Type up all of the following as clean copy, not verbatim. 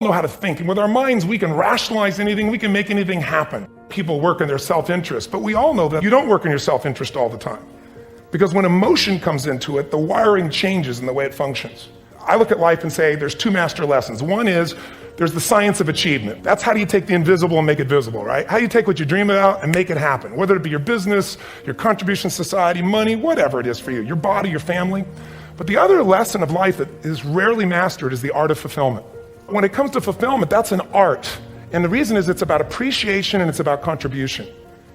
Know how to think, and with our minds we can rationalize anything, we can make anything happen. People work in their self-interest, but we all know that you don't work in your self-interest all the time, because when emotion comes into it, the wiring changes in the way it functions. I look at life and say there's two master lessons. One is there's the science of achievement. That's how do you take the invisible and make it visible, right? How do you take what you dream about and make it happen, whether it be your business, your contribution to society, money, whatever it is for you, your body, your family. But the other lesson of life that is rarely mastered is the art of fulfillment. When it comes to fulfillment, that's an art. And the reason is it's about appreciation and it's about contribution.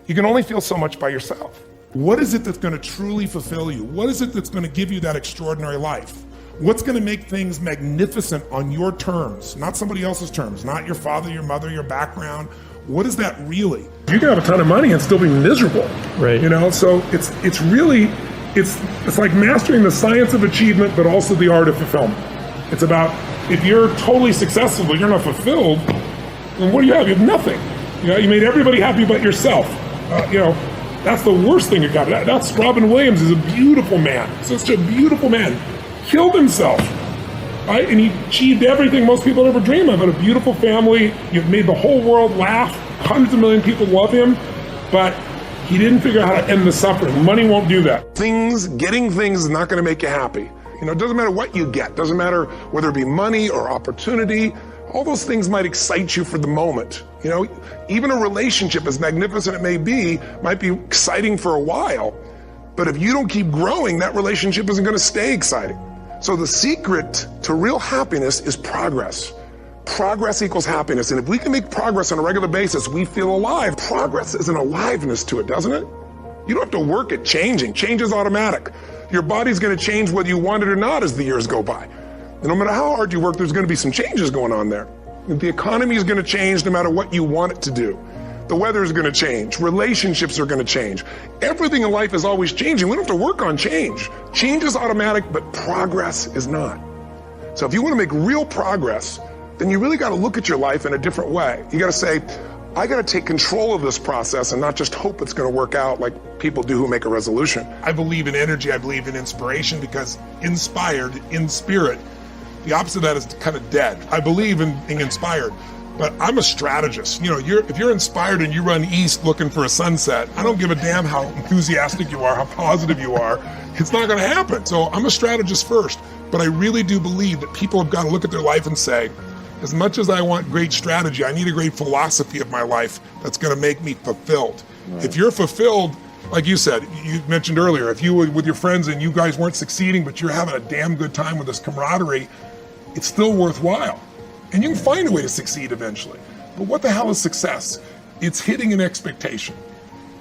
You can only feel so much by yourself. What is it that's going to truly fulfill you? What is it that's going to give you that extraordinary life? What's going to make things magnificent on your terms, not somebody else's terms, not your father, your mother, your background? What is that really? You can have a ton of money and still be miserable, right? You know, so it's really like mastering the science of achievement, but also the art of fulfillment. It's about, if you're totally successful but you're not fulfilled, then what do you have? You have nothing. You know, you made everybody happy but yourself. That's the worst thing you got. That's Robin Williams is a beautiful man. Such a beautiful man. Killed himself, right? And he achieved everything most people ever dream of. Had a beautiful family. You've made the whole world laugh. Hundreds of million people love him, but he didn't figure out how to end the suffering. Money won't do that. Getting things is not going to make you happy. You know, it doesn't matter what you get. Doesn't matter whether it be money or opportunity. All those things might excite you for the moment. You know, even a relationship, as magnificent it may be, might be exciting for a while. But if you don't keep growing, that relationship isn't going to stay exciting. So the secret to real happiness is progress. Progress equals happiness. And if we can make progress on a regular basis, we feel alive. Progress is an aliveness to it, doesn't it? You don't have to work at changing. Change is automatic. Your body's going to change whether you want it or not as the years go by. And no matter how hard you work, there's going to be some changes going on there. The economy is going to change no matter what you want it to do. The weather is going to change. Relationships are going to change. Everything in life is always changing. We don't have to work on change. Change is automatic, but progress is not. So if you want to make real progress, then you really got to look at your life in a different way. You got to say, I got to take control of this process and not just hope it's going to work out like people do who make a resolution. I believe in energy. I believe in inspiration, because inspired, in spirit, the opposite of that is kind of dead. I believe in being inspired, but I'm a strategist. You know, if you're inspired and you run east looking for a sunset, I don't give a damn how enthusiastic you are, how positive you are. It's not going to happen. So I'm a strategist first, but I really do believe that people have got to look at their life and say, as much as I want great strategy, I need a great philosophy of my life that's going to make me fulfilled. Right. If you're fulfilled, like you said, you mentioned earlier, if you were with your friends and you guys weren't succeeding, but you're having a damn good time with this camaraderie, it's still worthwhile. And you can find a way to succeed eventually. But what the hell is success? It's hitting an expectation.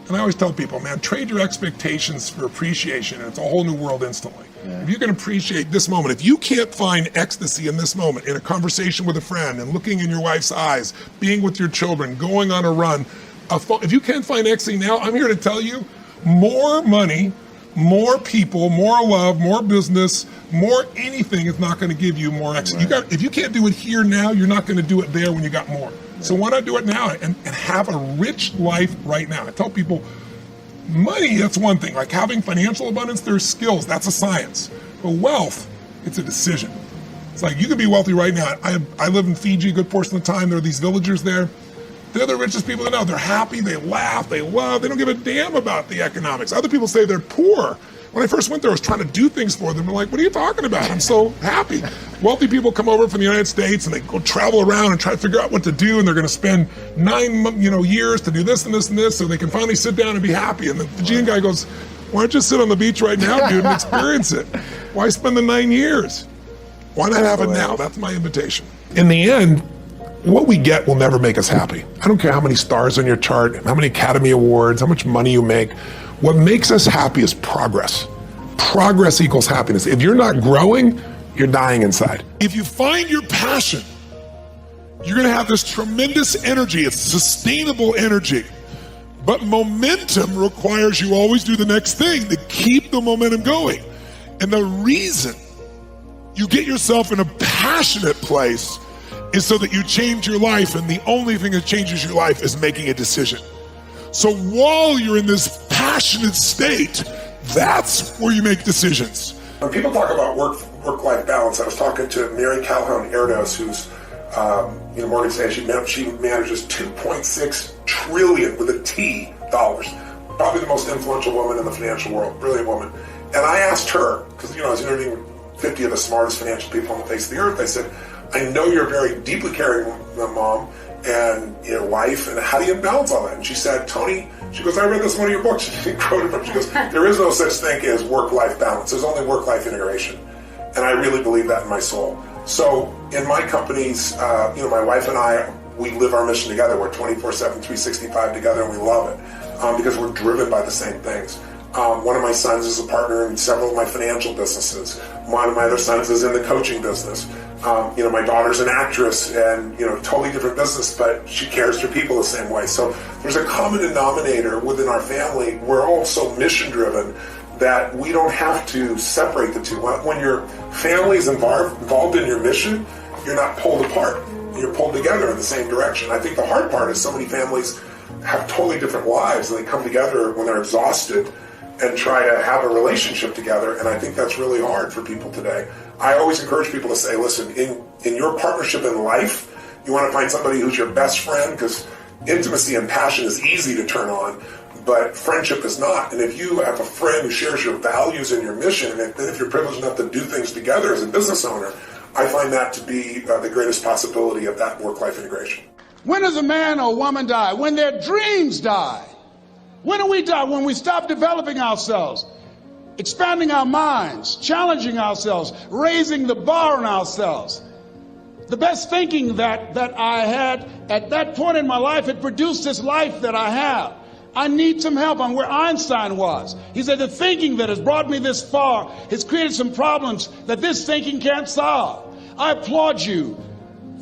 And I always tell people, man, trade your expectations for appreciation, and it's a whole new world instantly. Yeah. If you can appreciate this moment, if you can't find ecstasy in this moment, in a conversation with a friend, and looking in your wife's eyes, being with your children, going on a run, if you can't find ecstasy now, I'm here to tell you, more money, more people, more love, more business, more anything is not going to give you more ecstasy. Right. If you can't do it here now, you're not going to do it there when you got more. So why not do it now and have a rich life right now? I tell people, money, that's one thing. Like having financial abundance, there's skills, that's a science. But wealth, it's a decision. It's like you can be wealthy right now. I live in Fiji a good portion of the time. There are these villagers there. They're the richest people I know. They're happy, they laugh, they love, they don't give a damn about the economics. Other people say they're poor. When I first went there, I was trying to do things for them. I'm like, what are you talking about? I'm so happy. Wealthy people come over from the United States and they go travel around and try to figure out what to do, and they're going to spend 9 years to do this and this and this so they can finally sit down and be happy. And the Fijian guy goes, why don't you sit on the beach right now, dude, and experience it? Why spend the 9 years? Why not have it now? That's my invitation. In the end, what we get will never make us happy. I don't care how many stars on your chart, how many Academy Awards, how much money you make. What makes us happy is progress. Progress equals happiness. If you're not growing, you're dying inside. If you find your passion, you're going to have this tremendous energy. It's sustainable energy. But momentum requires you always do the next thing to keep the momentum going. And the reason you get yourself in a passionate place is so that you change your life, and the only thing that changes your life is making a decision. So while you're in this passionate state, that's where you make decisions. When people talk about work-life balance, I was talking to Mary Calhoun Erdos, who's Morgan Stanley, she manages $2.6 trillion with a T dollars. Probably the most influential woman in the financial world, brilliant woman. And I asked her, because I was interviewing 50 of the smartest financial people on the face of the earth. I said, I know you're a very deeply caring mom and wife, and how do you balance all that? And she said, Tony, she goes, I read this in one of your books. She quoted from. She goes, there is no such thing as work-life balance. There's only work-life integration. And I really believe that in my soul. So in my companies, my wife and I, we live our mission together. We're 24/7, 365 together, and we love it because we're driven by the same things. One of my sons is a partner in several of my financial businesses. One of my other sons is in the coaching business. My daughter's an actress and, totally different business, but she cares for people the same way. So there's a common denominator within our family. We're all so mission driven that we don't have to separate the two. When your family is involved in your mission, you're not pulled apart. You're pulled together in the same direction. I think the hard part is so many families have totally different lives and they come together when they're exhausted and try to have a relationship together, and I think that's really hard for people today. I always encourage people to say, listen, in your partnership in life, you want to find somebody who's your best friend, because intimacy and passion is easy to turn on, but friendship is not. And if you have a friend who shares your values and your mission, and if you're privileged enough to do things together as a business owner, I find that to be the greatest possibility of that work-life integration. When does a man or woman die? When their dreams die. When do we die? When we stop developing ourselves, expanding our minds, challenging ourselves, raising the bar on ourselves. The best thinking that I had at that point in my life, it produced this life that I have. I need some help. I'm where Einstein was. He said the thinking that has brought me this far has created some problems that this thinking can't solve. I applaud you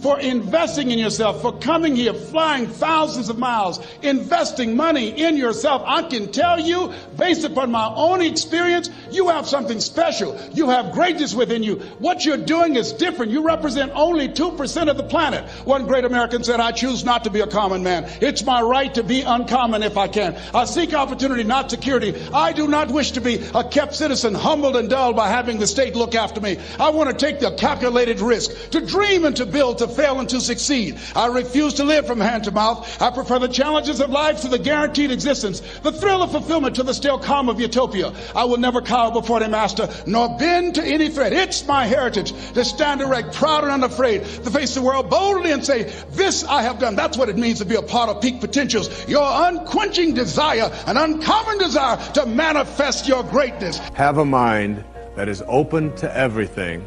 for investing in yourself, for coming here, flying thousands of miles, investing money in yourself. I can tell you, based upon my own experience, you have something special. You have greatness within you. What you're doing is different. You represent only 2% of the planet. One great American said, I choose not to be a common man. It's my right to be uncommon if I can. I seek opportunity, not security. I do not wish to be a kept citizen, humbled and dulled by having the state look after me. I want to take the calculated risk, to dream and to build, to fail and to succeed. I refuse to live from hand to mouth. I prefer the challenges of life to the guaranteed existence, the thrill of fulfillment to the still calm of utopia. I will never cower before the master, nor bend to any threat. It's my heritage to stand erect, proud and unafraid, to face the world boldly and say, this I have done. That's what it means to be a part of peak potentials. Your unquenching desire, an uncommon desire to manifest your greatness. Have a mind that is open to everything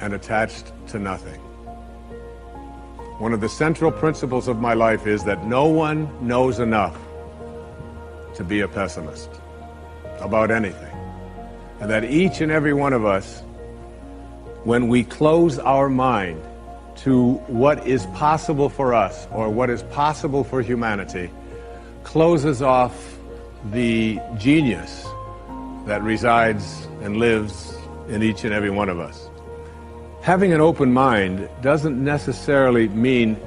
and attached to nothing. One of the central principles of my life is that no one knows enough to be a pessimist about anything. And that each and every one of us, when we close our mind to what is possible for us or what is possible for humanity, closes off the genius that resides and lives in each and every one of us. Having an open mind doesn't necessarily mean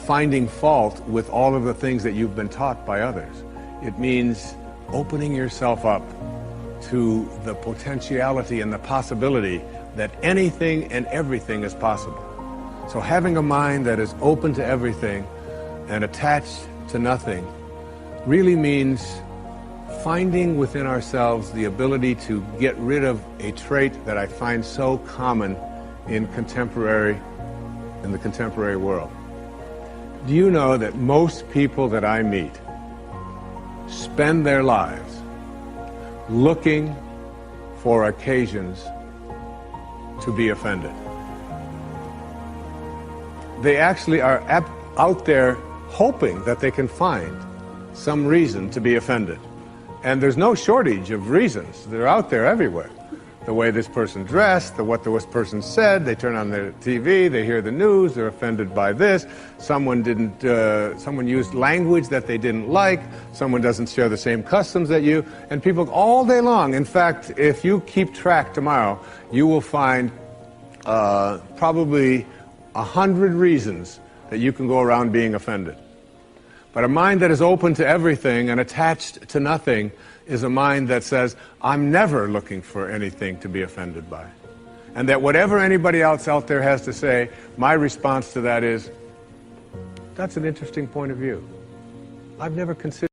finding fault with all of the things that you've been taught by others. It means opening yourself up to the potentiality and the possibility that anything and everything is possible. So having a mind that is open to everything and attached to nothing really means finding within ourselves the ability to get rid of a trait that I find so common in the contemporary world. Do you know that most people that I meet spend their lives looking for occasions to be offended? They actually are out there hoping that they can find some reason to be offended. And there's no shortage of reasons. They're out there everywhere. The way this person dressed, what this person said, they turn on their TV, they hear the news, they're offended by this, someone used language that they didn't like, someone doesn't share the same customs that you, and people all day long. In fact, if you keep track tomorrow, you will find probably 100 reasons that you can go around being offended. But a mind that is open to everything and attached to nothing is a mind that says, I'm never looking for anything to be offended by. And that whatever anybody else out there has to say, my response to that is, that's an interesting point of view. I've never considered